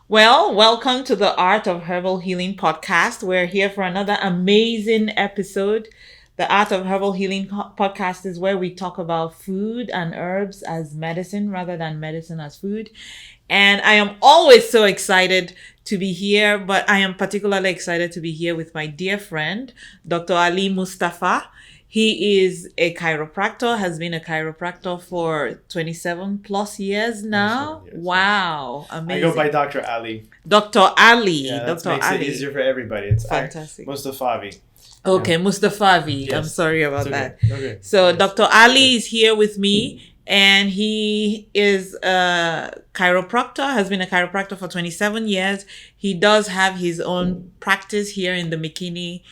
Well, welcome to the Art of Herbal Healing podcast. We're here for another amazing episode. The Art of Herbal Healing podcast is where we talk about food and herbs as medicine rather than medicine as food. And I am always so excited to be here, but I am particularly excited to be here with my dear friend, Dr. Ali Mustafa. He is a chiropractor, has been a chiropractor for 27 plus years now. 27 years, Wow, I amazing. go by Dr. Ali. Dr. Ali. Yeah, that Dr. makes Ali. it easier for everybody. It's Fantastic. Mostafavi. Okay, Yeah. Mustafavi. Yes. I'm sorry about It's that. okay. Okay. So Yes. Dr. Ali is here with me, and he is a chiropractor, has been a chiropractor for 27 years. He does have his own practice here in the McKinney,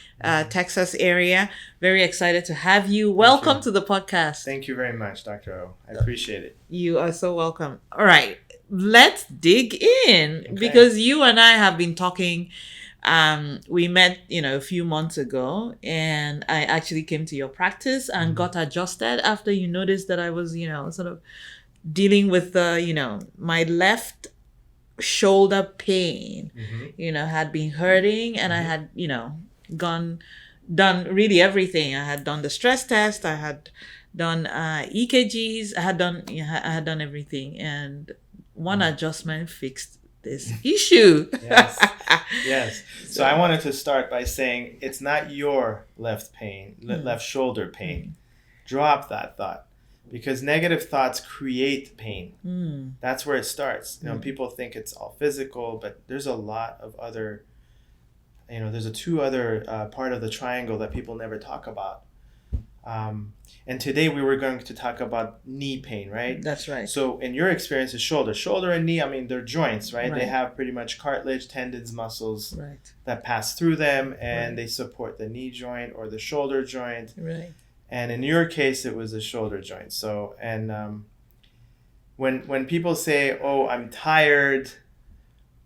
Texas area. Very excited to have you. Welcome to the podcast. Thank you very much, Dr. O. I appreciate it. You are so welcome. All right, let's dig in Okay. because you and I have been talking. We met, a few months ago, and I actually came to your practice and got adjusted after you noticed that I was, sort of dealing with my left shoulder pain, had been hurting, and I had, done really everything. I had done the stress test. I had done EKGs. I had done everything, and one adjustment fixed this issue. Yes. Yes. So I wanted to start by saying it's not your left pain, left shoulder pain. Drop that thought because negative thoughts create pain. That's where it starts. People think it's all physical, but there's a lot of other, there's a two other part of the triangle that people never talk about. And today we were going to talk about knee pain, right? That's right. So in your experience is shoulder and knee, they're joints, right? Right. They have pretty much cartilage, tendons, muscles Right. that pass through them, and Right. they support the knee joint or the shoulder joint. Right. And in your case, it was a shoulder joint. So, and when people say, "Oh, I'm tired,"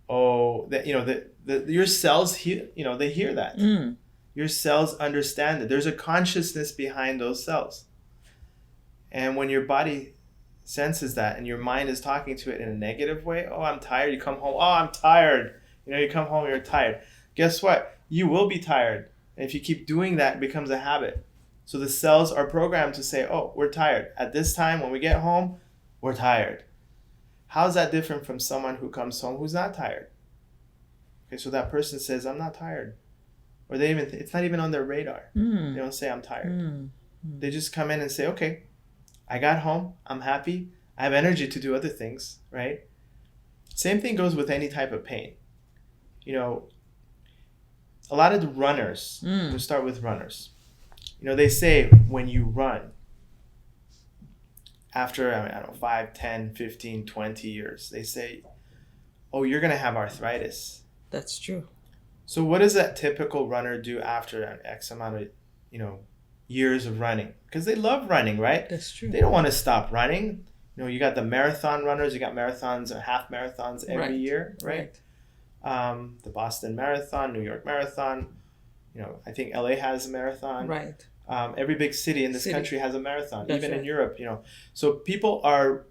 that your cells hear, they hear that. Your cells understand it. There's a consciousness behind those cells. And when your body senses that and your mind is talking to it in a negative way, "Oh, I'm tired," you come home, "Oh, I'm tired." You come home, you're tired. Guess what? You will be tired. And if you keep doing that, it becomes a habit. So the cells are programmed to say, "Oh, we're tired. At this time, when we get home, we're tired." How's that different from someone who comes home who's not tired? Okay, so that person says, "I'm not tired." Or it's not even on their radar. They don't say, "I'm tired." They just come in and say, "Okay, I got home. I'm happy. I have energy to do other things," right? Same thing goes with any type of pain. A lot of the runners, we'll start with runners. They say when you run, after, I don't know, 5, 10, 15, 20 years, they say, "Oh, you're going to have arthritis." That's true. So what does that typical runner do after an X amount of, years of running? Because they love running, right? That's true. They don't want to stop running. You got the marathon runners, you got marathons or half marathons every year, right? The Boston Marathon, New York Marathon, I think LA has a marathon. Right. Every big city in this country has a marathon, That's even right. in Europe, So people are,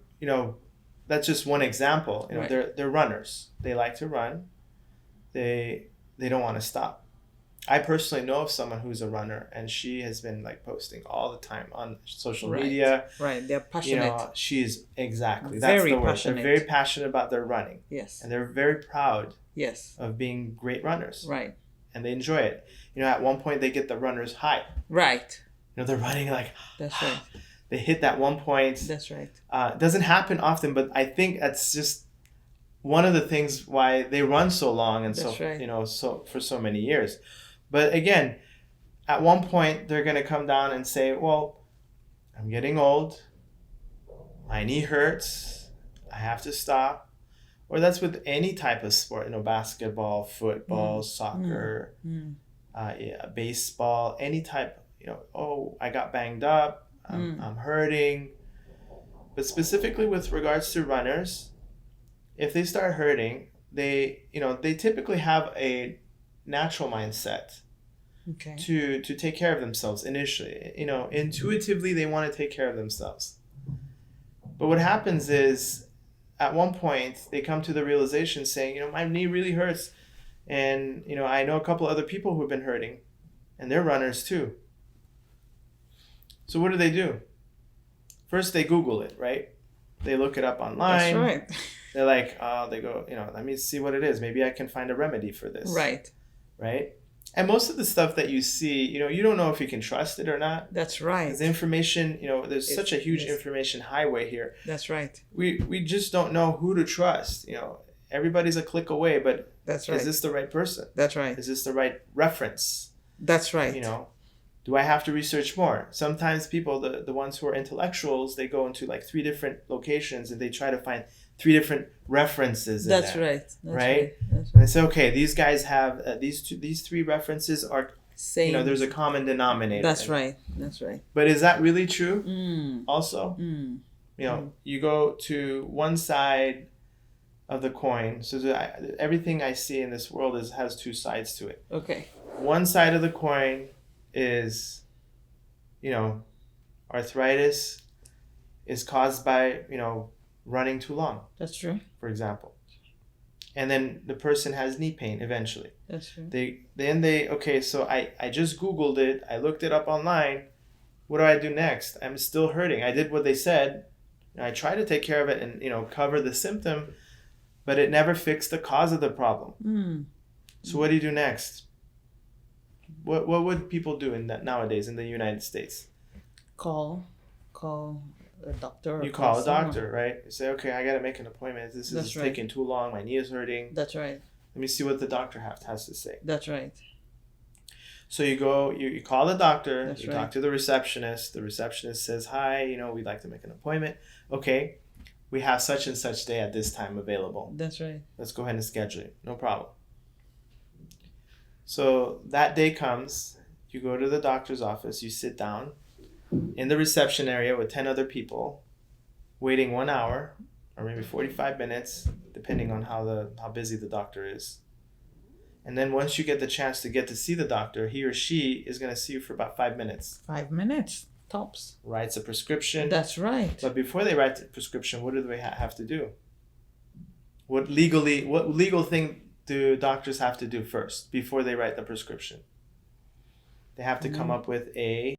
that's just one example. Right. They're runners. They like to run. They don't want to stop. I personally know of someone who's a runner, and she has been posting all the time on social Right. media. Right. They're passionate. She is exactly Very that's the word. passionate. They're very passionate about their running, Yes. and they're very proud Yes. of being great runners, Right. and they enjoy it. At one point they get the runner's high. Right. They're running That's right. they hit that one point. That's right. It doesn't happen often, but I think that's just one of the things why they run so long and That's right. so for so many years. But again, at one point they're going to come down and say, "Well, I'm getting old. My knee hurts. I have to stop." Or that's with any type of sport, basketball, football, soccer, baseball, any type. "Oh, I got banged up. I'm hurting." But specifically with regards to runners, if they start hurting, they typically have a natural mindset Okay. to take care of themselves initially. Intuitively they want to take care of themselves. But what happens is at one point they come to the realization saying, my knee really hurts, and I know a couple other people who've been hurting, and they're runners too. So what do? First they Google it, right? They look it up online. That's right. They're like, they go, let me see what it is. Maybe I can find a remedy for this. Right. Right? And most of the stuff that you see, you don't know if you can trust it or not. That's right. Because information, there's such a huge information highway here. That's right. We just don't know who to trust. Everybody's a click away, but that's right. Is this the right person? That's right. Is this the right reference? That's right. Do I have to research more? Sometimes people, the ones who are intellectuals, they go into like 3 different locations and they try to find 3 different references. That's there, right. That's right. That's and they say, okay, these guys have these 3 references are same. There's a common denominator. That's right. That's right. But is that really true? Also, you go to one side of the coin. So everything I see in this world has 2 sides to it. Okay. One side of the coin is, arthritis is caused by, running too long. That's true. For example. And then the person has knee pain eventually. That's true. Okay, so I just Googled it. I looked it up online. What do I do next? I'm still hurting. I did what they said. I tried to take care of it and, cover the symptom, but it never fixed the cause of the problem. So what do you do next? What would people do nowadays in the United States? Call a doctor. You call a doctor, right? You say, okay, I got to make an appointment. This is right. taking too long. My knee is hurting. That's right. Let me see what the doctor has to say. That's right. So you go, you call the doctor. That's you right. talk to the receptionist. The receptionist says, hi, we'd like to make an appointment. Okay, we have such and such day at this time available. That's right. Let's go ahead and schedule it. No problem. So that day comes, you go to the doctor's office, you sit down in the reception area with 10 other people, waiting 1 hour or maybe 45 minutes, depending on how busy the doctor is. And then once you get the chance to get to see the doctor, he or she is going to see you for about 5 minutes. 5 minutes, tops. Writes a prescription. That's right. But before they write the prescription, what do they have to do? What legal thing do doctors have to do first before they write the prescription? They have to come up with a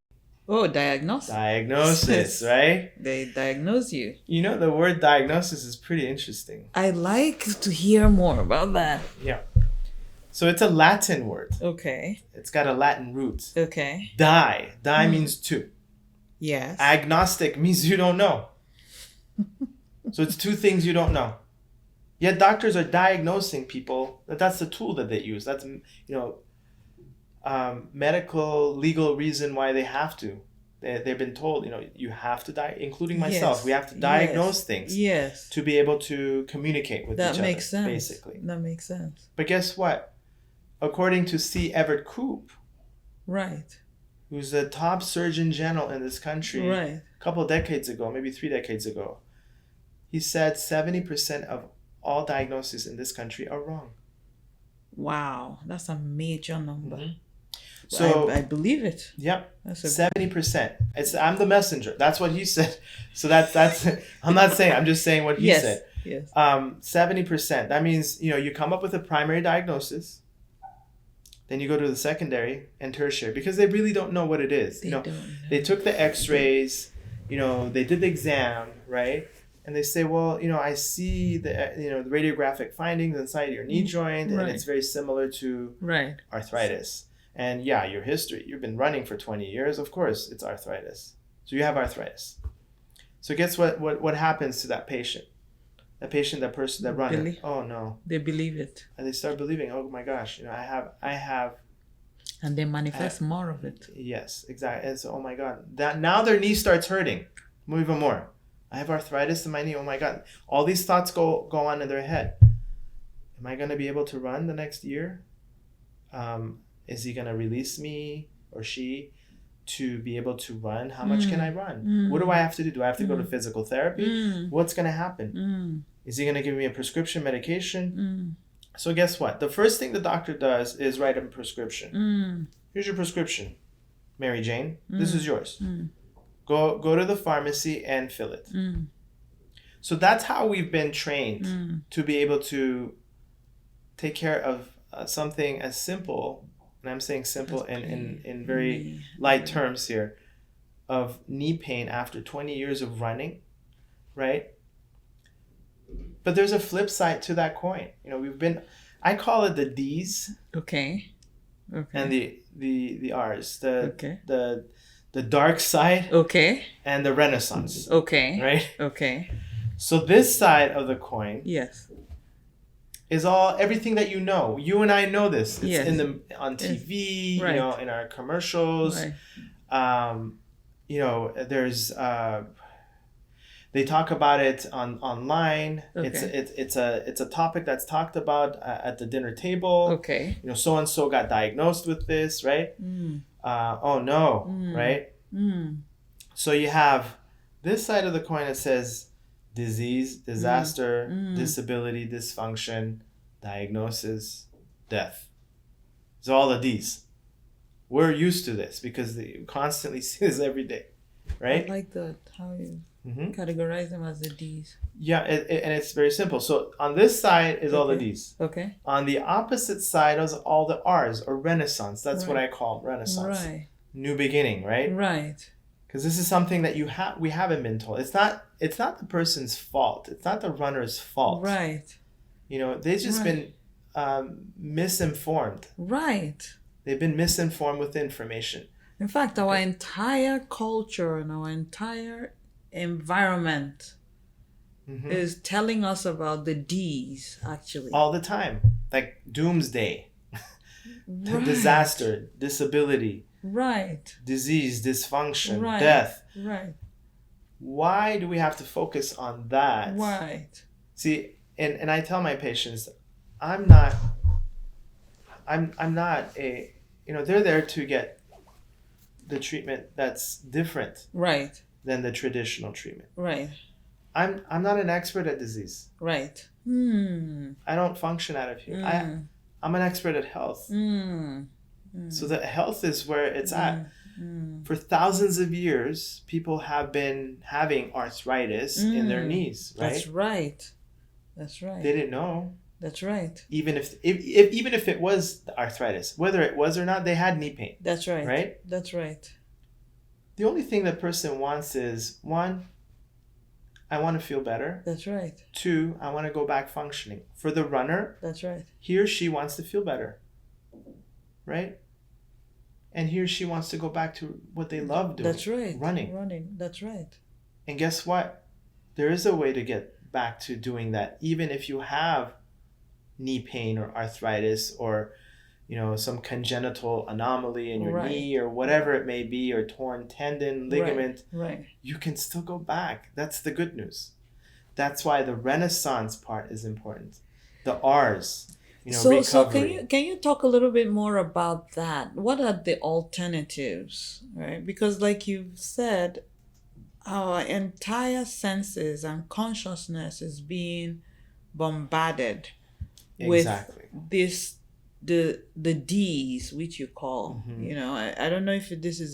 diagnosis, right? They diagnose you. The word diagnosis is pretty interesting. I like to hear more about that. Yeah. So it's a Latin word. Okay. It's got a Latin root. Okay. Die means 2. Yes. Agnostic means you don't know. So it's 2 things you don't know. Yet doctors are diagnosing people. That's the tool that they use. That's, medical, legal reason why they have to. They've been told, you have to including myself. Yes. We have to diagnose things. Yes. To be able to communicate with each other. That makes sense. Basically. That makes sense. But guess what? According to C. Everett Koop, right, who's the top surgeon general in this country, right, a couple of decades ago, maybe 3 decades ago, he said 70% of all diagnoses in this country are wrong. Wow, that's a major number. Mm-hmm. So I believe it. Yep, 70%. I'm the messenger. That's what he said. So that's I'm not saying. I'm just saying what he said. Yes. 70%. That means you come up with a primary diagnosis, then you go to the secondary and tertiary because they really don't know what it is. They don't know. They took the X-rays. They did the exam, right? And they say, well, I see the the radiographic findings inside your knee joint, and it's very similar to arthritis. And yeah, your history, you've been running for 20 years, of course, it's arthritis. So you have arthritis. So guess what happens to that patient? That person, that runner. Oh no. They believe it. And they start believing, oh my gosh, I have. And they manifest more of it. Yes, exactly. And so, oh my God, now their knee starts hurting even more. I have arthritis in my knee. Oh my God. All these thoughts go on in their head. Am I going to be able to run the next year? Is he going to release me or she to be able to run? How much can I run? What do I have to do? Do I have to go to physical therapy? What's going to happen? Is he going to give me a prescription medication? So guess what? The first thing the doctor does is write a prescription. Here's your prescription, Mary Jane. This is yours. Go to the pharmacy and fill it. So that's how we've been trained to be able to take care of something as simple, and I'm saying simple in very light terms here, of knee pain after 20 years of running, right? But there's a flip side to that coin. I call it the D's. Okay. And the R's. The dark side. Okay. And the Renaissance. Okay. Right? Okay. So this side of the coin. Yes. Is everything that you know. You and I know this. It's yes. on TV, right. in our commercials. Right. There's they talk about it online. Okay. It's a topic that's talked about at the dinner table. Okay. So and so got diagnosed with this, right? Oh no, right? So you have this side of the coin that says disease, disaster, disability, dysfunction, diagnosis, death. It's all of these. We're used to this because you constantly see this every day, right? I like that, how you categorize them as the D's. Yeah, and it's very simple. So on this side is all the D's. Okay. On the opposite side is all the R's, or Renaissance. That's what I call Renaissance. Right. New beginning, right? Right. Because this is something that we haven't been told. It's not the person's fault. It's not the runner's fault. Right. They've just been misinformed. Right. They've been misinformed with information. In fact, our entire culture and our entire environment is telling us about the D's, actually. All the time. Like doomsday, right. disaster, disability. Right. Disease, dysfunction, right. death. Right. Why do we have to focus on that? Right. See, and I tell my patients, I'm not a, they're there to get the treatment that's different. Right. Than the traditional treatment. Right. I'm not an expert at disease. Right. I don't function out of here. I'm an expert at health. So the health is where it's at. For thousands of years, people have been having arthritis in their knees, right? That's right. That's right. They didn't know. That's right. Even if it was the arthritis, whether it was or not, they had knee pain. That's right. Right? That's right. The only thing that person wants is, 1, I want to feel better. That's right. 2, I want to go back functioning. For the runner, that's right. He or she wants to feel better. Right? And he or she wants to go back to what they love doing. That's right. Running. That's right. And guess what? There is a way to get back to doing that, even if you have knee pain or arthritis or some congenital anomaly in your knee or whatever it may be, or torn tendon, ligament. Right. You can still go back. That's the good news. That's why the Renaissance part is important. The R's, recovery. So can you talk a little bit more about that? What are the alternatives, right? Because like you've said, our entire senses and consciousness is being bombarded with this the D's, which you call, I don't know if this is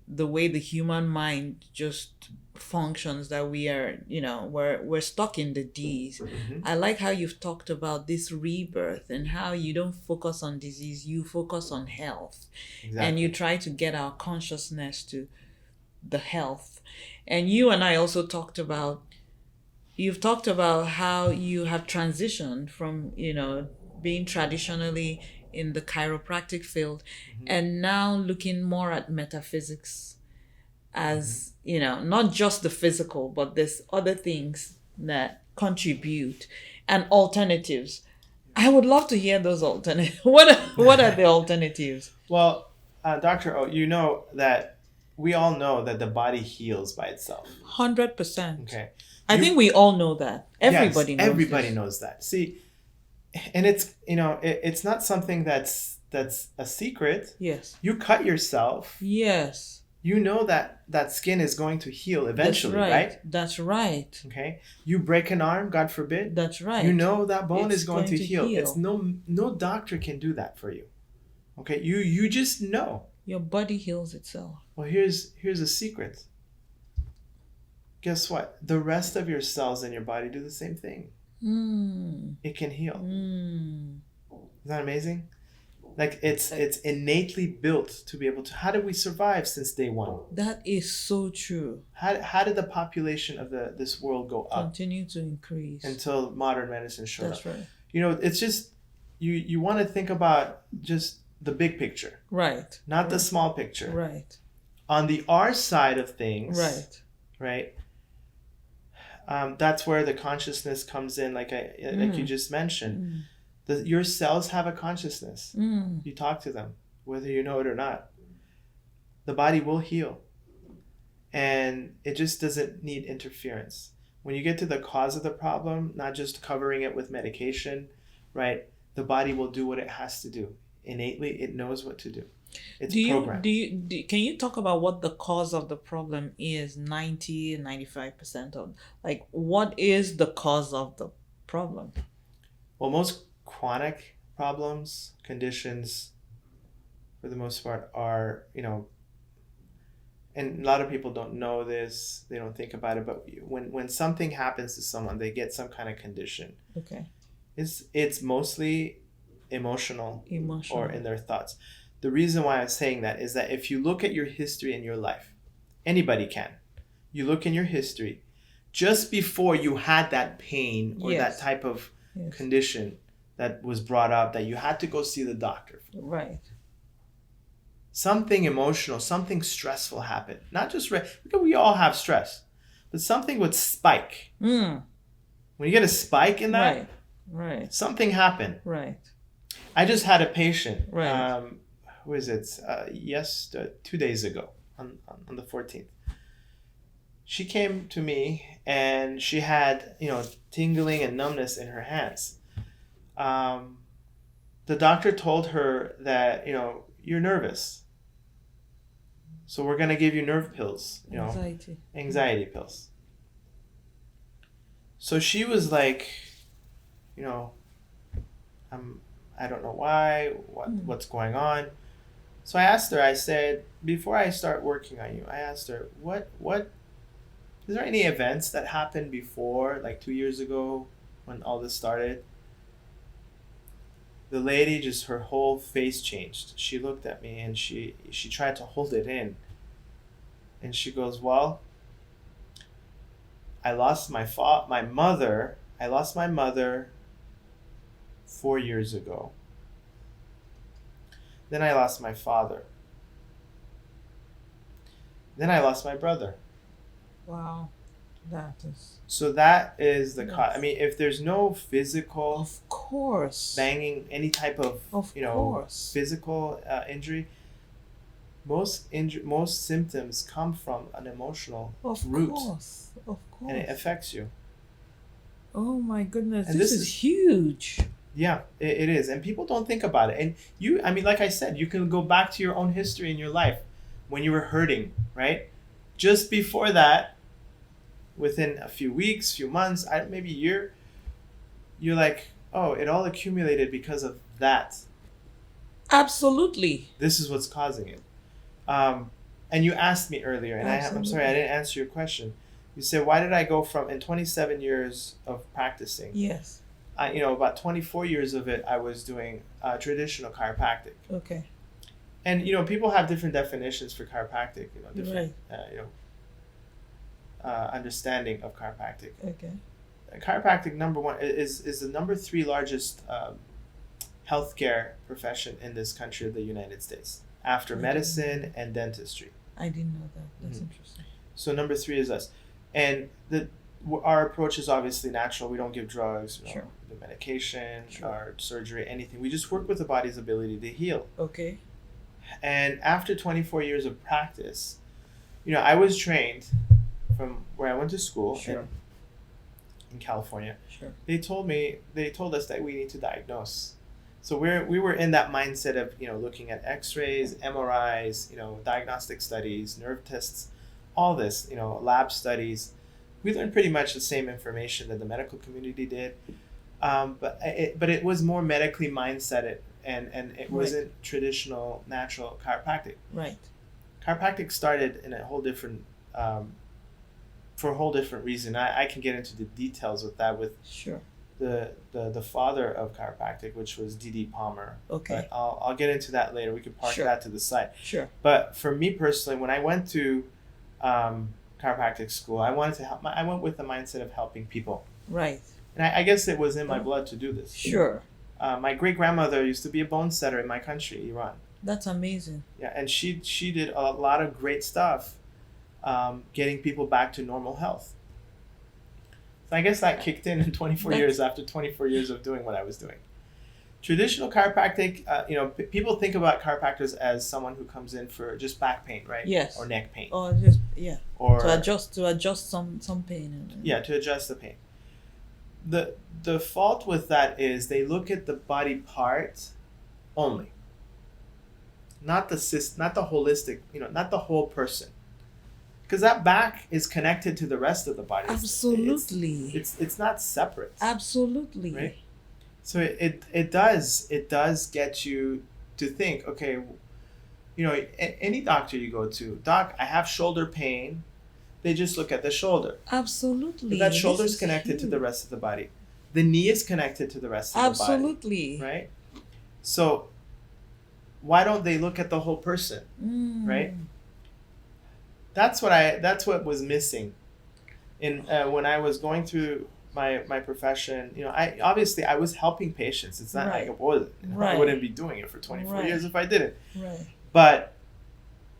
the way the human mind just functions, that we are, we're stuck in the D's. I like how you've talked about this rebirth and how you don't focus on disease, you focus on health. And you try to get our consciousness to the health. And you and I also you've talked about how you have transitioned from, being traditionally in the chiropractic field and now looking more at metaphysics as, not just the physical, but there's other things that contribute and alternatives. I would love to hear those alternatives. What are the alternatives? Well, Dr. O, that we all know that the body heals by itself. 100%. Okay. I think we all know that. Everybody knows that. See, and it's it's not something that's a secret. Yes. You cut yourself. Yes. You know that skin is going to heal eventually, right? That's right. Okay. You break an arm, God forbid. That's right. You know that bone is going to heal. It's no doctor can do that for you. Okay. You just know. Your body heals itself. Well, here's a secret. guess what? The rest of your cells in your body do the same thing. It can heal. Isn't that amazing? Like it's innately built to be able to. How did we survive since day one? That is so true. How did the population of this world go up? Continue to increase until modern medicine showed That's up. right. It's just you want to think about just the big picture, Right. not the small picture. Right. On the R side of things, right. That's where the consciousness comes in, like you just mentioned. Your cells have a consciousness. You talk to them, whether you know it or not. The body will heal, and it just doesn't need interference. When you get to the cause of the problem, not just covering it with medication, right? The body will do what it has to do. Innately, it knows what to do. It's programmed. Can you talk about what the cause of the problem is? 90 and 95% of, like, what is the cause of the problem? Well, most chronic problems, conditions, for the most part, are, and a lot of people don't know this, they don't think about it, but when something happens to someone, they get some kind of condition. Okay. It's mostly emotional or in their thoughts. The reason why I'm saying that is that if you look at your history in your life, anybody can. You look in your history, just before you had that pain or that type of condition that was brought up that you had to go see the doctor for. Right. Something emotional, something stressful happened. Not just because we all have stress, but something would spike. When you get a spike in that, right. something happened. Right. I just had a patient. Right. Who is it? 2 days ago on the 14th. She came to me and she had, tingling and numbness in her hands. The doctor told her that, you're nervous. So we're going to give you nerve pills, anxiety pills. So she was like, I don't know why, what's going on. So I asked her, I said, before I start working on you, I asked her, what, is there any events that happened before, like 2 years ago when all this started? The lady, just her whole face changed. She looked at me and she tried to hold it in. And she goes, well, I lost my mother 4 years ago. Then I lost my father. Then I lost my brother. Wow. So that is the cause. I mean, if there's no physical, of course, banging, any type of course, physical injury, most symptoms come from an emotional root. Of course. And it affects you. Oh my goodness, and this is huge. Yeah, it is. And people don't think about it. And like I said, you can go back to your own history in your life when you were hurting, right? Just before that, within a few weeks, few months, maybe a year, you're like, oh, it all accumulated because of that. Absolutely. This is what's causing it. And you asked me earlier, and I'm sorry, I didn't answer your question. You said, why did I go from, in 27 years of practicing? Yes. About 24 years of it, I was doing traditional chiropractic. Okay. And, people have different definitions for chiropractic, different, understanding of chiropractic. Okay. Chiropractic, number one, is the number 3 largest healthcare profession in this country of the United States, after medicine and dentistry. I didn't know that. That's interesting. So number 3 is us. And our approach is obviously natural. We don't give drugs, we don't do medication or surgery, anything. We just work with the body's ability to heal. Okay. And after 24 years of practice, I was trained from where I went to school in California. Sure. They told us that we need to diagnose. So we were in that mindset of, looking at x-rays, MRIs, diagnostic studies, nerve tests, all this, lab studies. We learned pretty much the same information that the medical community did. But it was more medically mindseted, and it wasn't traditional natural chiropractic. Right. Chiropractic started in a whole different for a whole different reason. I can get into the details with that with Sure. the father of chiropractic, which was D.D. Palmer. Okay. But I'll get into that later. We could park Sure. that to the side. Sure. But for me personally, when I went to chiropractic school, I wanted to help. I went with the mindset of helping people, Right. and I guess it was in my blood to do this. Sure. My great grandmother used to be a bone setter in my country, Iran. That's amazing. Yeah, and she did a lot of great stuff, getting people back to normal health. So I guess that kicked in 24 years after 24 years of doing what I was doing. Traditional chiropractic, people think about chiropractors as someone who comes in for just back pain, right? Yes. Or neck pain. Or just Or to adjust some pain. yeah, to adjust the pain. The fault with that is they look at the body part only, not the holistic, not the whole person, because that back is connected to the rest of the body. Absolutely. It's not separate. Absolutely. Right? So it does get you to think, okay, any doctor you go to, doc, I have shoulder pain. They just look at the shoulder. Absolutely. But that shoulder is connected to the rest of the body. The knee is connected to the rest of the body. Absolutely. Right? So why don't they look at the whole person? Right? That's what was missing in when I was going through my profession. I was helping patients. It's not like I wasn't. I wouldn't be doing it for 24 years if I didn't. Right. But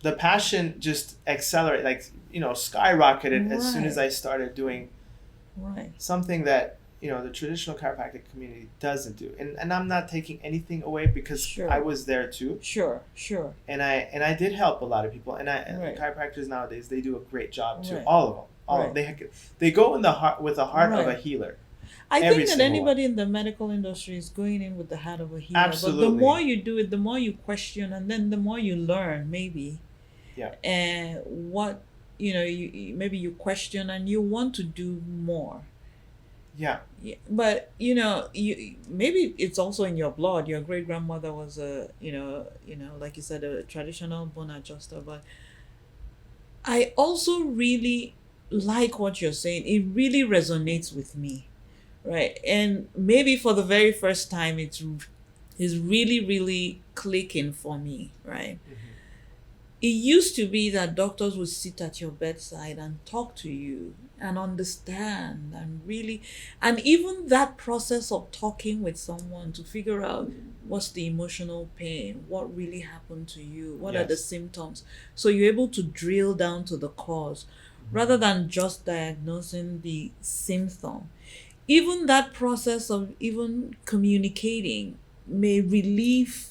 the passion just accelerated, skyrocketed as soon as I started doing something that the traditional chiropractic community doesn't do. And I'm not taking anything away because I was there too. Sure. And I did help a lot of people. And chiropractors nowadays, they do a great job too. All of them. They go in the heart with the heart of a healer. I think that anybody in the medical industry is going in with the heart of a healer. Absolutely. But the more you do it, the more you question, and then the more you learn, maybe. Yeah. And what maybe you question and you want to do more. Yeah. But you maybe it's also in your blood. Your great grandmother was like you said, a traditional bone adjuster. But I also really like what you're saying. It really resonates with me, right? And maybe for the very first time, it's really, really clicking for me, right? Mm-hmm. It used to be that doctors would sit at your bedside and talk to you and understand and even that process of talking with someone to figure out what's the emotional pain, what really happened to you, what are the symptoms. So you're able to drill down to the cause rather than just diagnosing the symptom. Even that process of even communicating may relieve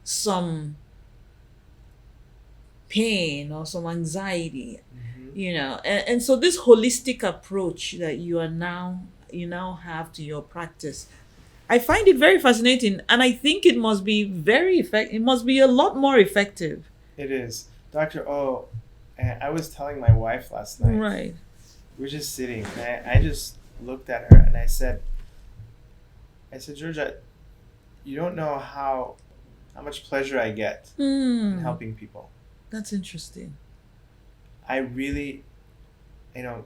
some pain or some anxiety, and so this holistic approach that you now have to your practice, I find it very fascinating, and I think it must be very effective. It must be a lot more effective. It is, Dr. O. And I was telling my wife last night. Right. We were just sitting, and I just looked at her and I said, Georgia, you don't know how much pleasure I get in helping people. That's interesting. I really,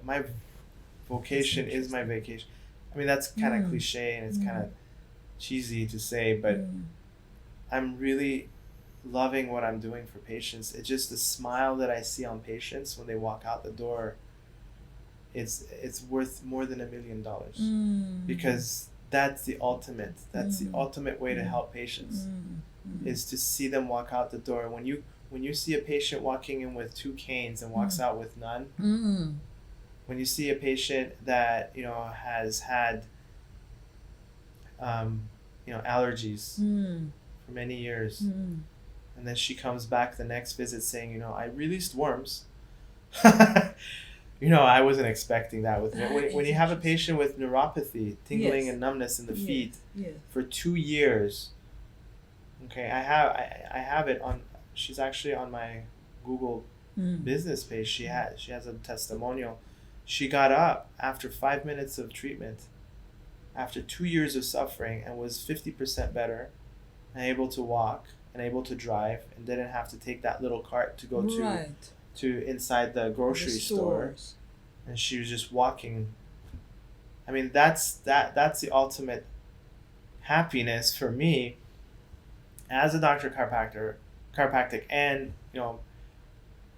my vocation is my vacation. I mean, that's kind of cliche and it's kind of cheesy to say, but I'm really loving what I'm doing for patients. It's just the smile that I see on patients when they walk out the door. It's worth more than $1 million because that's the ultimate. That's the ultimate way to help patients is to see them walk out the door. When you see a patient walking in with 2 canes and walks out with none, when you see a patient that has had allergies for many years, and then she comes back the next visit saying, I released worms. I wasn't expecting that with me. When you have a patient with neuropathy, tingling and numbness in the feet for 2 years, okay, I have it on. She's actually on my Google business page. She has a testimonial. She got up after 5 minutes of treatment, after 2 years of suffering, and was 50% better, and able to walk and able to drive, and didn't have to take that little cart to go to inside the grocery store. and she was just walking. I mean, that's the ultimate happiness for me as a doctor chiropractic, and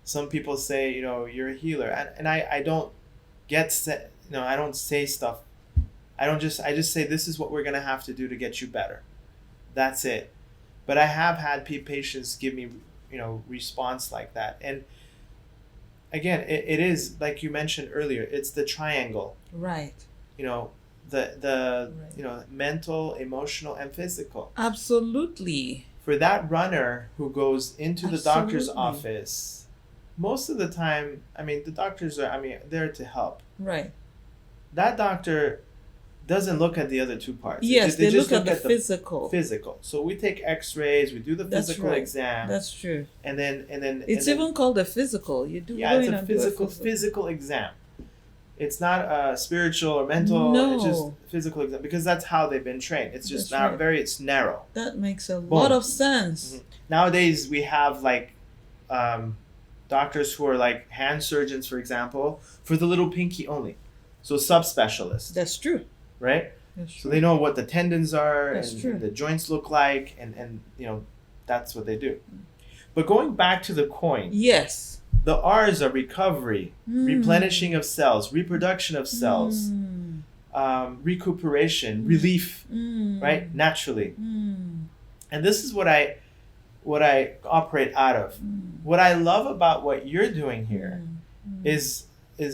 some people say, you're a healer, and I don't I don't say stuff. I just say, this is what we're gonna have to do to get you better. That's it. But I have had patients give me, response like that. And again, it is like you mentioned earlier. It's the triangle. Right. The Right. mental, emotional, and physical. Absolutely. For that runner who goes into the doctor's Absolutely. office, most of the time, I mean, the doctors are, there to help. Right. That doctor doesn't look at the other two parts. Yes, they just look at the physical. physical. So we take X-rays, we do the That's physical right. exam, That's true. and then It's and then, even called a physical. You do yeah, go it's in a and do physical exam. It's not spiritual or mental. It's just No, physical exam, because that's how they've been trained. It's just that's not right. it's narrow. That makes a Boom. lot of sense. Mhm. Nowadays we have like doctors who are like hand surgeons, for example, for the little pinky only. So subspecialists, That's true. right? That's So true. they know what the tendons are That's and true. the joints look like, and that's what they do. But going back to the coin, Yes. the R's are recovery, replenishing of cells, reproduction of cells, Mm. recuperation, relief, Mm. right? Naturally. Mm. And this is what I operate out of. Mm. What I love about what you're doing here Mm. is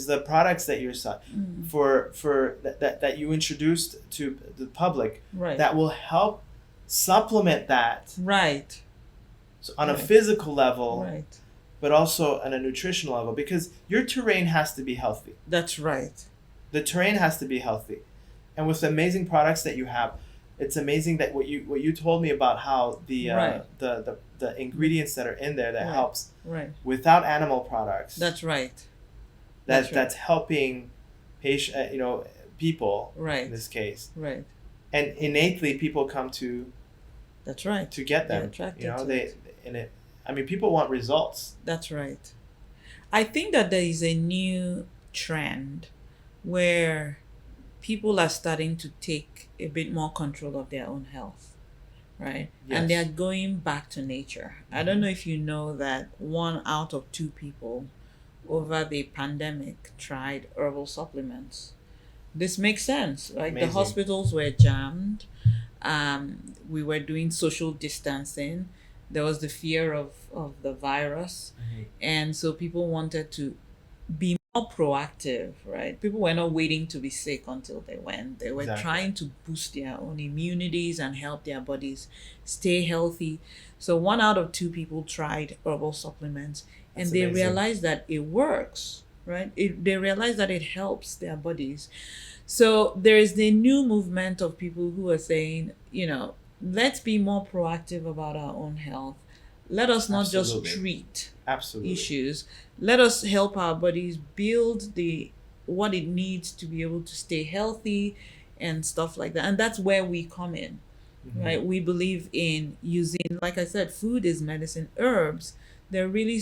the products that you're selling Mm. for that you introduced to the public, Right. that will help supplement that, Right. so on a Right. physical level, Right. but also on a nutritional level, because your terrain has to be healthy. That's right. The terrain has to be healthy, and with the amazing products that you have, it's amazing that what you told me about how Right. the ingredients that are in there that Right. helps Right. without animal products. That's right. That's right. That's helping patient people in Right. this case, Right. and innately people come to That's right. get They're them. attracted to They it. and it. I mean, people want results. That's right. I think that there is a new trend where people are starting to take a bit more control of their own health, right? And they're Yes. going back to nature. I don't know if you know that 1 out of 2 people over the pandemic tried herbal supplements. This makes sense. Like the Amazing. hospitals were jammed. We were doing social distancing. There was the fear of the virus. And so people wanted to be more proactive, right? People were not waiting to be sick until they went. They were Exactly. trying to boost their own immunities and help their bodies stay healthy. So 1 out of 2 people tried herbal supplements, and That's they amazing. realized that it works, right? They realized that it helps their bodies. So there is the new movement of people who are saying, let's be more proactive about our own health. Let us not Absolutely. just treat Absolutely. issues. Let us help our bodies build what it needs to be able to stay healthy and stuff like that. And that's where we come in, Mhm. right? We believe in using, like I said, food is medicine. Herbs, there are really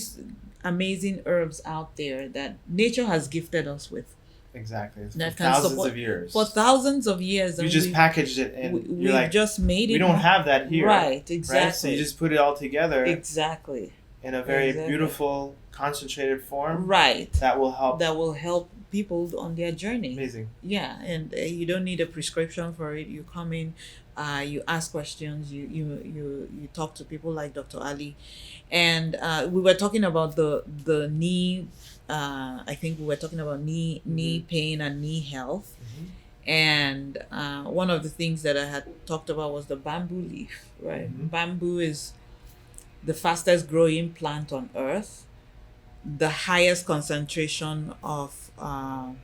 amazing herbs out there that nature has gifted us with Exactly. It's that for can thousands support of years. for thousands of years. You And just packaged it, and we've you're like, just made it we don't have that here. right. Right. So Exactly. you just put it all together Exactly. in a very Exactly. beautiful, concentrated form Right. that will help. That will help people on their journey. Amazing. Yeah, and you don't need a prescription for it. You come in, you ask questions, you talk to people like Dr. Ali, and we were talking about the knee. I think we were talking about knee pain and knee health, and one of the things that I had talked about was the bamboo leaf. Right, Mhm. bamboo is the fastest growing plant on earth, the highest concentration of oh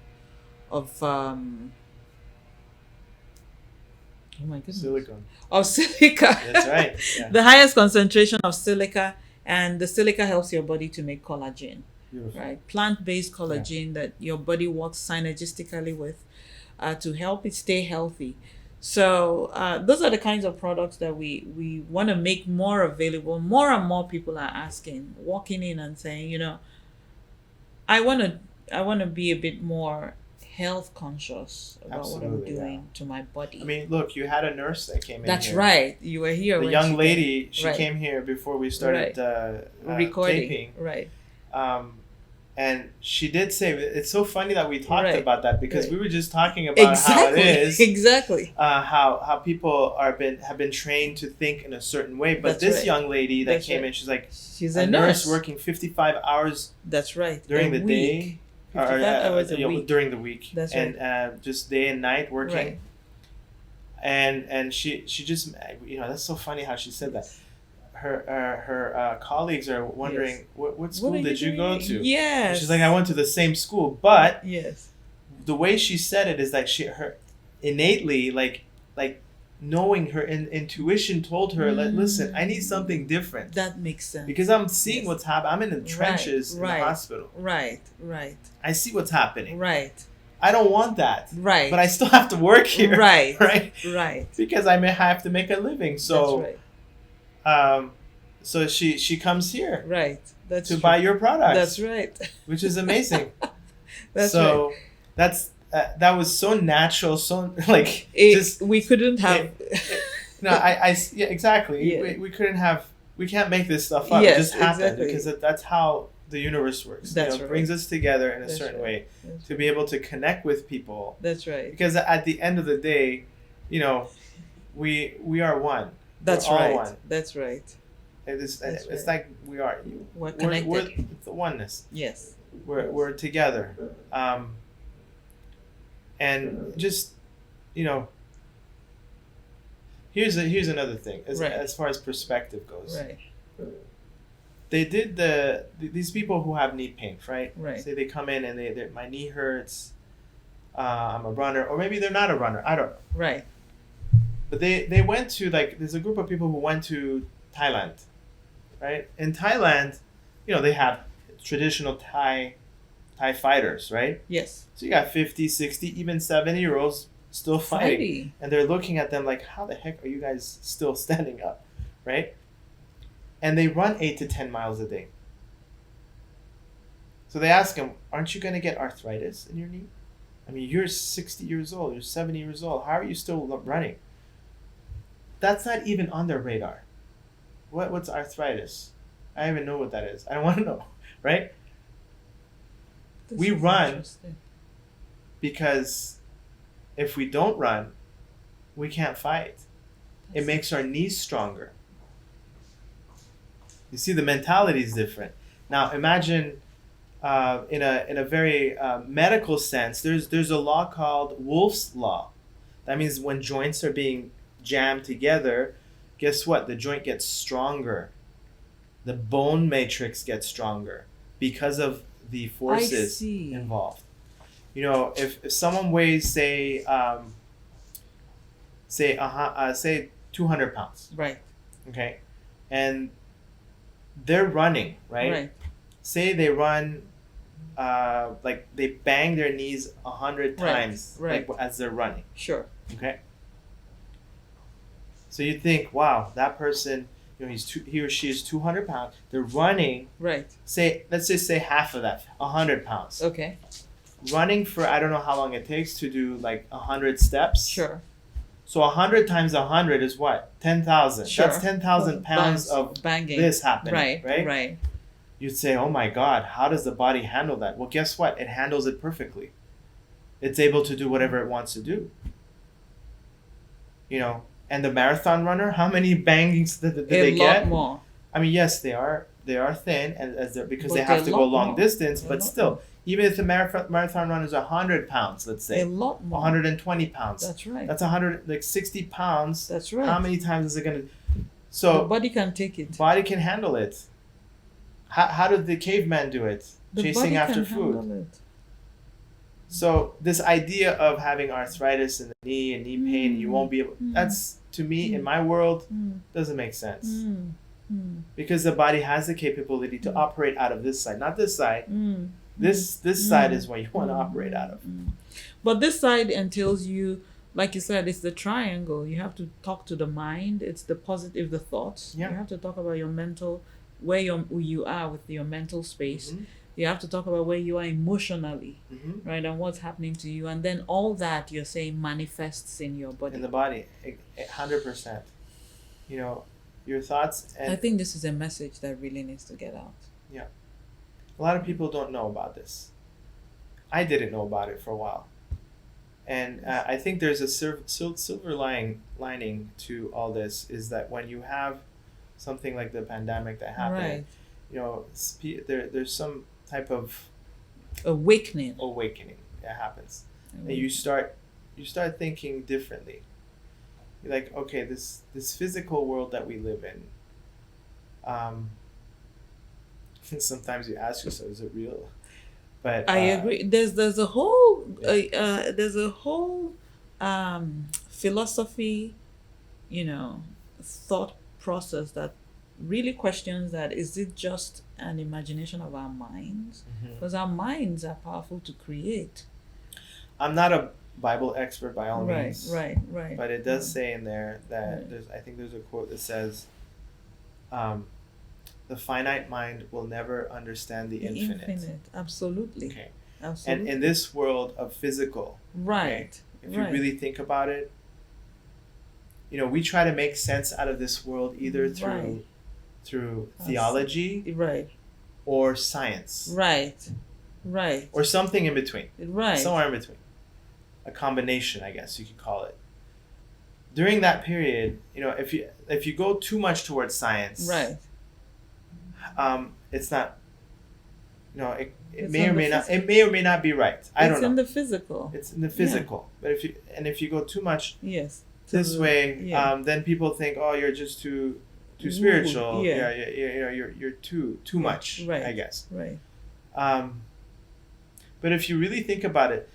my goodness, Silicone. of silica. That's right. Yeah. The highest concentration of silica, and the silica helps your body to make collagen, Beautiful. right? Plant-based collagen that your body works synergistically with to help it stay healthy. So those are the kinds of products that we want to make more available. More and more people are asking, walking in and saying, I want to I want to be a bit more health conscious about what I'm Absolutely, yeah. doing to my body. I mean, look, you had a nurse that came in That's here. right. You were here The when young she lady, came. she Right. came here before we started Recording. taping. Right. And she did say, it's so funny that we talked Right. about that because Right. we were just talking about how it is, Exactly. how people have been trained to think in a certain way. But That's this right. young lady that That's came right. in, she's like She's a a nurse nurse. working 55 hours That's right. during A the week. day. 55 hours a week. During the week. That's and just day and night working. Right. And she just, that's so funny how she said that. Her colleagues are wondering, Yes. what school did you go to? Yes. And she's like, I went to the same school, but Yes. the way she said it is like her innately, like knowing her intuition told her, like, listen, I need something different That makes sense. because I'm seeing Yes. what's happening. I'm in the trenches in the hospital. Right. Right. I see what's happening. Right. I don't want that. Right. But I still have to work here. Right. Right. Right. Because I may have to make a living. So, That's right. So she comes here Right. That's to true. buy your products. That's right. Which is amazing. That's so right. that's that was so natural, so like We couldn't have. yeah, exactly. Yeah. We couldn't have. We can't make this stuff up. Yes, It just happened exactly. because that's how the universe works. That's It right. brings us together in a That's certain right. way That's to be able to connect with people. That's right. Because at the end of the day, we are one. That's We're all right. one. That's right. It's That's like we are. We're connected. It's the oneness. Yes. We're together. And just, here's another thing Right. as far as perspective goes. Right. They did these people who have knee pain, right? Right. Say they come in and they my knee hurts. I'm a runner, or maybe they're not a runner. I don't know. Right. But they went to, like, there's a group of people who went to Thailand, right? In Thailand, they have traditional Thai fighters, right? Yes. So you got 50, 60, even 70-year-olds still fighting. And they're looking at them like, how the heck are you guys still standing up, right? And they run 8 to 10 miles a day. So they ask him, aren't you going to get arthritis in your knee? I mean, you're 60 years old, you're 70 years old. How are you still running? That's not even on their radar. What's arthritis? I don't even know what that is. I don't want to know, right? We run because if we don't run, we can't fight. It makes our knees stronger. You see, the mentality is different. Now, imagine in a very medical sense, there's a law called Wolff's Law. That means when joints are being jammed together, guess what? The joint gets stronger. The bone matrix gets stronger because of the forces involved. If someone weighs say 200 pounds, right? Okay, and they're running, right? Right. Say they run, like they bang their knees 100 times, right. like as they're running. Sure. Okay. So you think, wow, that person, he or she is 200 pounds. They're running. Right. Let's just say half of that, 100 pounds. Okay. Running for, I don't know how long it takes to do like 100 steps. Sure. So 100 times 100 is what? 10,000. Sure. That's 10,000 pounds of banging. this happening. Right. Right. Right. You'd say, oh my God, how does the body handle that? Well, guess what? It handles it perfectly. It's able to do whatever it wants to do. And the marathon runner, how many bangings did they get? A lot more. I mean, yes, they are thin, and because But they have to go long more. distance, They're but a lot still, more. even if the marathon runner is 100 pounds, let's say, A lot more. 120 pounds. That's right. That's 60 pounds. That's right. How many times is it going to... The So, body can take it. body can handle it. How did the caveman do it? The Chasing body after can food. handle it. So this idea of having arthritis in the knee and knee pain, you won't be able... That's, to me, in my world, doesn't make sense. Because the body has the capability to operate out of this side, not this side. This side is what you want to operate out of. But this side entails you, like you said, it's the triangle. You have to talk to the mind. It's the positive, the thoughts. Yeah. You have to talk about your mental, where you are with your mental space. You have to talk about where you are emotionally, Mm-hmm. right, and what's happening to you, and then all that you're saying manifests in your body. In the body, 100%. You know, your thoughts I and think this is a message that really needs to get out. yeah, a lot of people don't know about this. I didn't know about it for a while, and I think there's a silver lining to all this is that when you have something like the pandemic that happened, Right. you know, there's some type of Awakening. awakening that happens, and you start thinking differently. You're like, okay, this physical world that we live in. Sometimes you ask yourself, is it real? But I agree. There's a whole Yeah. there's a whole philosophy, thought process that really questions that, is it just an imagination of our minds? Mhm. Because our minds are powerful to create. I'm not a Bible expert by all Right, means, right. but it does say in there that Right. I think there's a quote that says, "The finite mind will never understand the infinite." Absolutely. Okay, Absolutely. and in this world of physical, right. if you really think about it, we try to make sense out of this world either through theology Right. or science, Right. or something in between, Right. somewhere in between, a combination, I guess you could call it. During that period, if you go too much towards science, Right. It's not, it It's may or in the may not, it may or may not be right. I don't It's know. in the physical. It's in the physical, but if you go too much Yes. this way, yeah. then people think, oh, you're just too Ooh, spiritual. yeah. You're too much. Right. I guess. Right. But if you really think about it,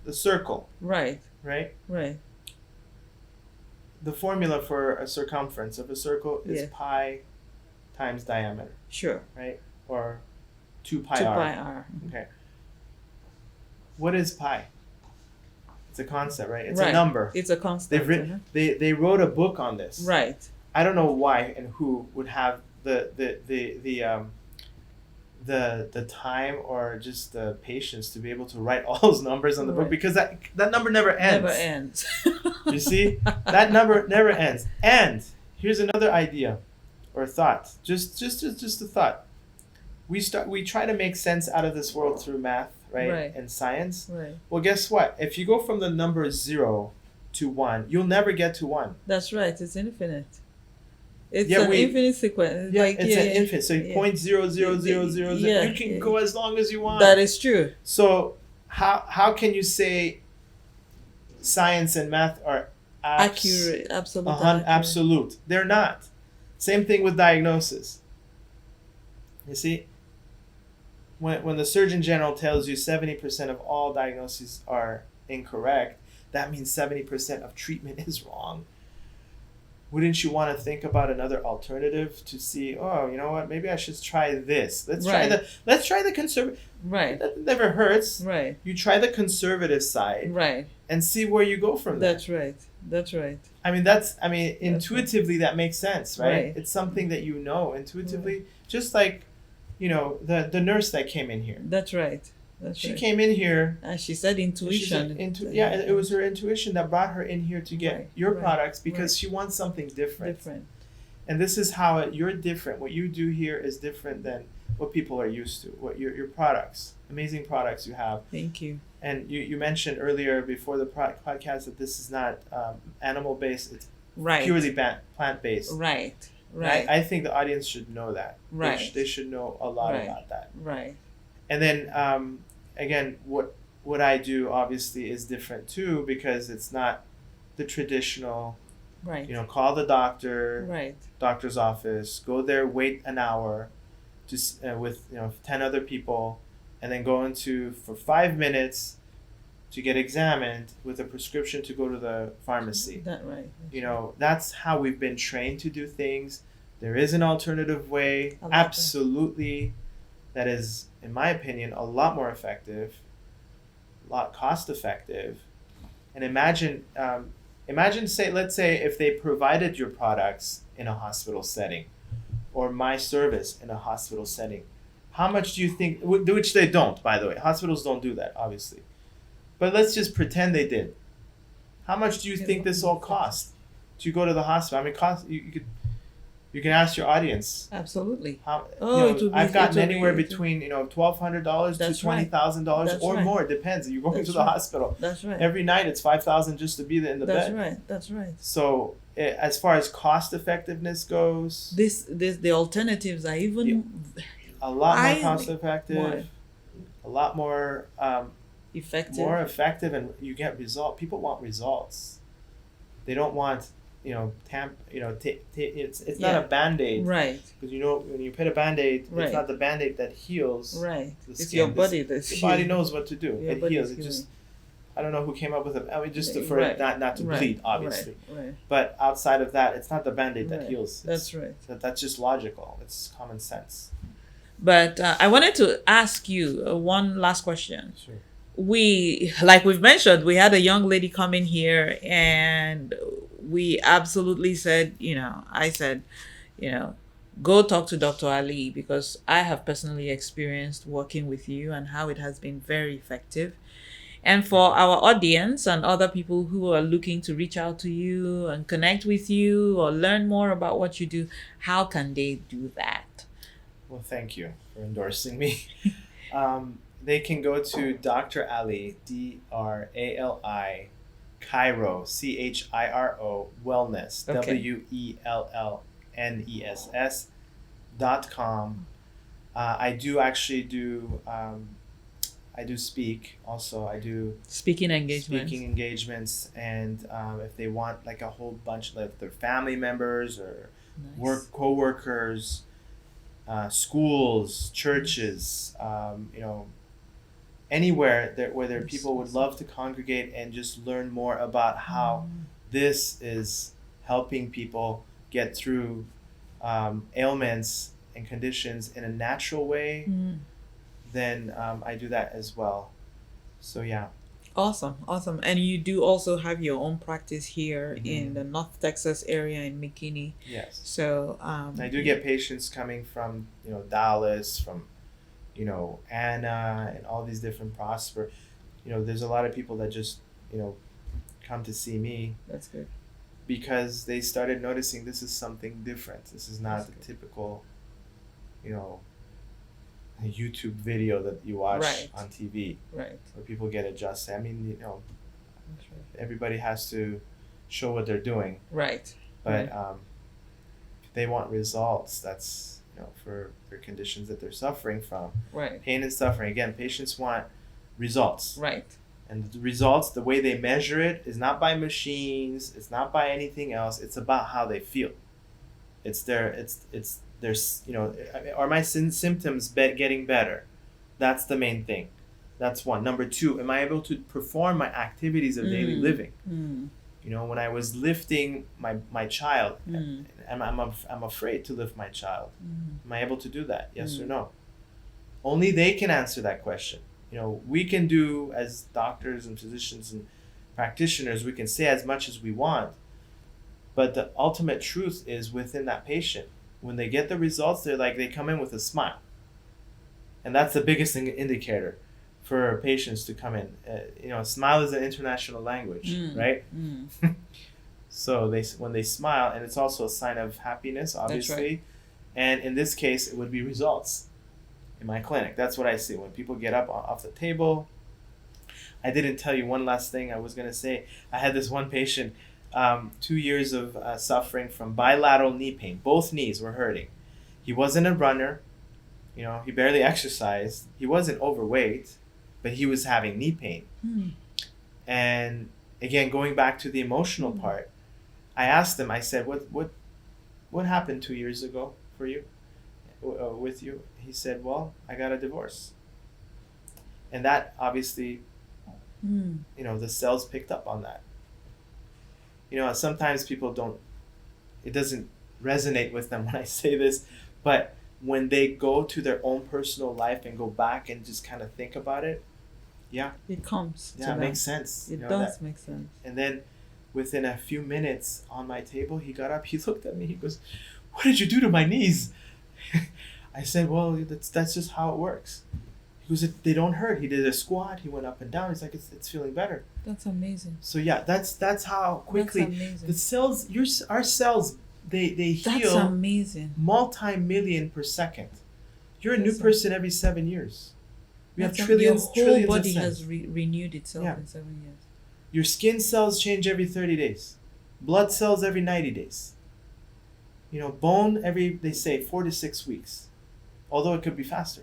the circle, Right. right? Right. The formula for a circumference of a circle is Yeah. pi times diameter, Sure. right? Or 2 pi 2 r. pi r. Okay. What is pi? It's a concept, right? It's Right. a number. It's a constant. They wrote a book on this. Right. I don't know why and who would have the time or just the patience to be able to write all those numbers on the book, Right. because that number never ends. Never ends. You see, that number never ends. And here's another idea or thought. Just a thought. We try to make sense out of this world through math, right? Right. And science. Right. Well, guess what? If you go from the number 0 to 1, you'll never get to 1. That's right. It's infinite. It's Yeah, an infinite sequence. Yeah, it's an infinite. So yeah. 0.00000, Yeah, you can go as long as you want. That is true. So how can you say science and math are Accurate. Absolute. absolute? They're not. Same thing with diagnosis. You see, when the Surgeon General tells you 70% of all diagnoses are incorrect, that means 70% of treatment is wrong. Wouldn't you want to think about another alternative to see, oh, you know what, maybe I should try this. Let's try the conservative. Right. That never hurts. Right. You try the conservative side Right. and see where you go from there. That's right. That's right. Intuitively that makes sense, right? Right. It's something that you know intuitively, just like, the nurse that came in here. That's right. She right. came in here. And she said intuition. It was her intuition that brought her in here to get your products because she wants something different. And this is how you're different. What you do here is different than what people are used to. What your products, amazing products you have. Thank you. And you mentioned earlier before the podcast that this is not animal based. It's purely plant based. Right. I think the audience should know that. Right. They should know a lot about that. Right. And then again, what I do obviously is different too, because it's not the traditional. Right. Call the doctor. Right. Doctor's office. Go there. Wait an hour, with 10 other people, and then go for 5 minutes to get examined with a prescription to go to the pharmacy. That's how we've been trained to do things. There is an alternative way. Absolutely. That is, in my opinion, a lot more effective, a lot cost effective. And imagine, let's say if they provided your products in a hospital setting or my service in a hospital setting, How much do you think, which they don't, by the way. Hospitals don't do that, obviously. But let's just pretend they did. How much do you think this all cost to go to the hospital? I mean, you can ask your audience. Absolutely. How, Oh, it would be, I've gotten it would be- anywhere it would- between $1,200 to That's right. $20,000 That's or right. more. It depends. You're going That's to the right. hospital. That's right. Every night it's $5,000 just to be there in the That's bed. right. That's right. So as far as cost effectiveness goes, The alternatives are even a lot more highly cost effective, more a lot more effective. more effective, and you get result. People want results. They don't want it's not Yeah. a Band-Aid. Right. Because when you put a Band-Aid, Right. it's not the Band-Aid that heals. Right. The It's skin. your body that's Your body healing. knows what to do. Your It body heals. is It just healing. I don't know who came up with it. I mean, just for Right. it not to Right. bleed, obviously. Right. But outside of that, it's not the Band-Aid that Right. heals. That's right. That's just logical. It's common sense. But I wanted to ask you one last question. Sure. We've mentioned, we had a young lady come in here and we absolutely said, I said, go talk to Dr. Ali, because I have personally experienced working with you and how it has been very effective. And for our audience and other people who are looking to reach out to you and connect with you or learn more about what you do, how can they do that? Well, thank you for endorsing me. They can go to Dr. Ali, DRALI, Chiro, CHIRO, Wellness, Okay. WELLNESS.com. I do actually do. I do speak also. I do Speaking engagements. speaking engagements, and if they want like a whole bunch of their family members or Nice. work co-workers, schools, churches, anywhere where there people would love to congregate and just learn more about how this is helping people get through ailments and conditions in a natural way. Then I do that as well. So yeah. Awesome. And you do also have your own practice here Mhm. in the North Texas area in McKinney. Yes. So I do get patients coming from Dallas, from Anna, and all these different Prosper. There's a lot of people that just come to see me that's good. because they started noticing this is something different. This is not That's the good. typical YouTube video that you watch Right. on TV Right. where people get adjusted. I mean, That's right. everybody has to show what they're doing, Right. but if they want results, that's for conditions that they're suffering from, Right. pain and suffering. Again, patients want results, Right. and the results, the way they measure it, is not by machines. It's not by anything else. It's about how they feel. It's their are my symptoms getting better? That's the main thing. That's one. Number two, am I able to perform my activities of daily living? When I was lifting my child, and I'm afraid to lift my child. Am I able to do that? Yes or no? Only they can answer that question. We can do, as doctors and physicians and practitioners, we can say as much as we want, but the ultimate truth is within that patient. When they get the results, they come in with a smile, and that's the biggest indicator for patients to come in. Smile is an international language, right? So when they smile, and it's also a sign of happiness, obviously. That's right. And in this case, it would be results. In my clinic, that's what I see when people get up off the table. I didn't tell you one last thing I was going to say. I had this one patient, 2 years of suffering from bilateral knee pain. Both knees were hurting. He wasn't a runner. He barely exercised. He wasn't overweight, but he was having knee pain. And again, going back to the emotional part, I asked him, I said, what happened 2 years ago for you, with you? He said, well, I got a divorce. And that obviously, the cells picked up on that. Sometimes people it doesn't resonate with them when I say this, but when they go to their own personal life and go back and just kind of think about it, It comes. it makes sense. It does make sense. And then within a few minutes on my table, he got up, he looked at me, he goes, what did you do to my knees? I said, well, that's just how it works. He goes, they don't hurt. He did a squat. He went up and down. He's like, it's feeling better. That's amazing. So yeah, that's how quickly the cells, our cells, they heal. That's amazing. Multi-million per second. You're a new person every 7 years. We have trillions, your trillions whole body of cells. has renewed itself in 7 years. Your skin cells change every 30 days. Blood cells every 90 days. Bone they say 4 to 6 weeks. Although it could be faster.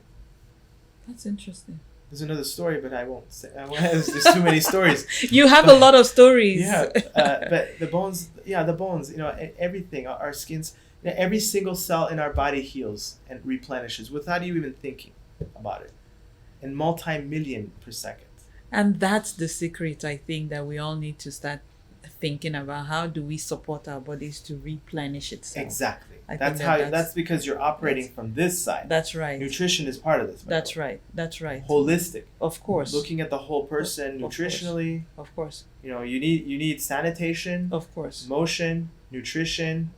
That's interesting. There's another story, but I won't say. There's too many stories. You have a lot of stories. Yeah, but the bones, everything, our skins, every single cell in our body heals and replenishes without you even thinking about it. In multi-million per second. And that's the secret, I think, that we all need to start thinking about. How do we support our bodies to replenish itself? Exactly. That's because you're operating from this side. That's right. Nutrition is part of this. That's right. Holistic. Of course. Looking at the whole person nutritionally. Of course. You need sanitation. Of course. Motion, nutrition,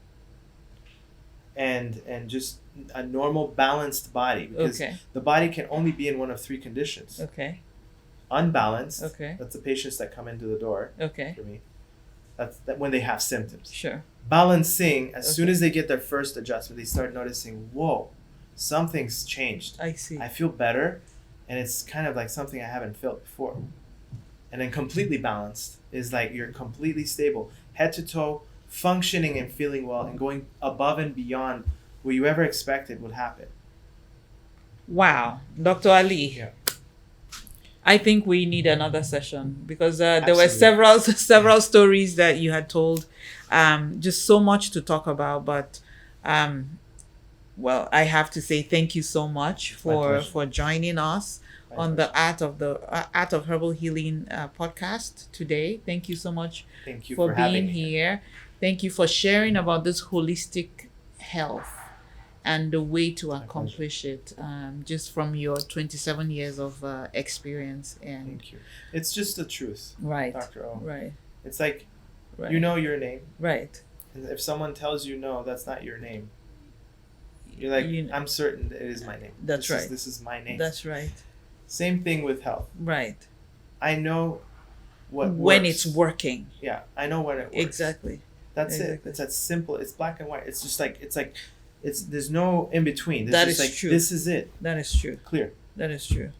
and just a normal balanced body, because the body can only be in one of three conditions. Okay. Unbalanced. Okay. That's the patients that come into the door. Okay. For me. That's when they have symptoms. Sure. Balancing, as soon as they get their first adjustment, they start noticing, whoa, something's changed. I see. I feel better, and it's kind of like something I haven't felt before. And then completely balanced is like you're completely stable, head to toe, functioning and feeling well, and going above and beyond what you ever expected would happen. Wow. Dr. Ali. Yeah. I think we need another session, because there were several stories that you had told. Just so much to talk about, but well, I have to say thank you so much for joining us on the Art of Herbal Healing podcast today. Thank you so much for being here. Thank you for sharing about this holistic health and the way to accomplish it, just from your 27 years of experience. And thank you. It's just the truth, right, Dr. O. Right. It's like, you know your name. Right. And if someone tells you no, that's not your name, you're like, I'm certain that it is my name. That's right. This is my name. That's right. Same thing with health. Right. I know when works. It's working. Yeah, I know when it works. Exactly. That's it. It's that simple. It's black and white. It's just like there's no in between. That is true. This is it. That is true. Clear. That is true.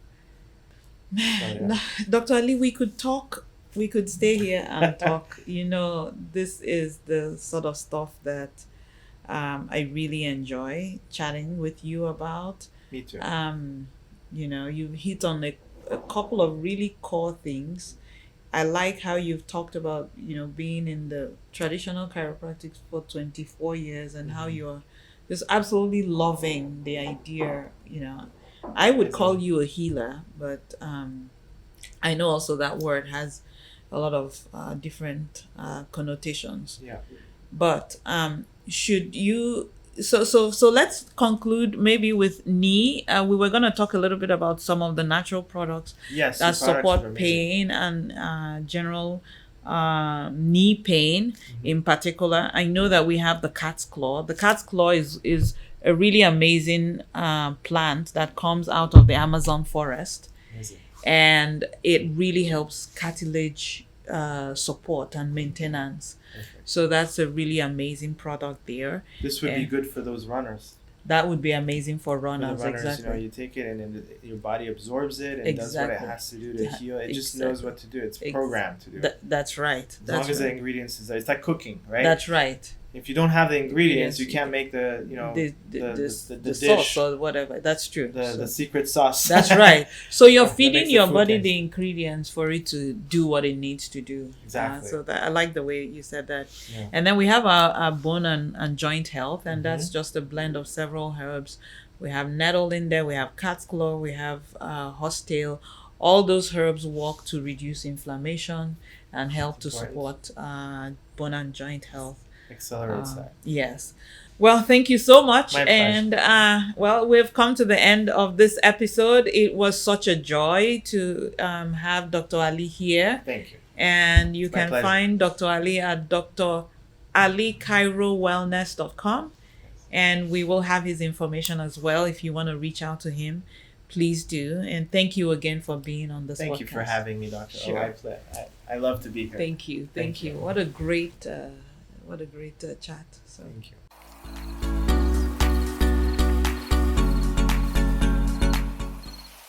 Man, Dr. Ali, we could talk. We could stay here and talk. This is the sort of stuff that I really enjoy chatting with you about. Me too. You hit on a couple of really core things. I like how you've talked about, being in the traditional chiropractic for 24 years and how you're just absolutely loving the idea. I would call you a healer, but I know also that word has a lot of different connotations. Yeah. But should you... So let's conclude maybe with knee. We were going to talk a little bit about some of the natural products that support pain and general knee pain in particular. I know that we have the cat's claw. The cat's claw is a really amazing plant that comes out of the Amazon forest. Amazing. And it really helps cartilage support and maintenance. Perfect. So that's a really amazing product there. This would be good for those runners. That would be amazing for runners. For the runners, exactly. You take it and then your body absorbs it and does what it has to do to heal. It just knows what to do. It's programmed to do. That's right. As long as the ingredients is there. It's like cooking, right? That's right. If you don't have the ingredients, you can't make the dish sauce or whatever. That's true. The secret sauce. That's right. So you're feeding your body the ingredients for it to do what it needs to do. Exactly. So I like the way you said that. Yeah. And then we have our bone and joint health, and that's just a blend of several herbs. We have nettle in there. We have cat's claw. We have horsetail. All those herbs work to reduce inflammation and help to support bone and joint health. Accelerates that. Yes. Well, thank you so much. My and we've come to the end of this episode. It was such a joy to have Dr. Ali here. Thank you. And you can find Dr. Ali at dralichirowellness.com. And we will have his information as well. If you want to reach out to him, please do. And thank you again for being on this podcast. Thank you for having me, Dr. Sure. I love to be here. Thank you. Thank you. What a great chat. So. Thank you.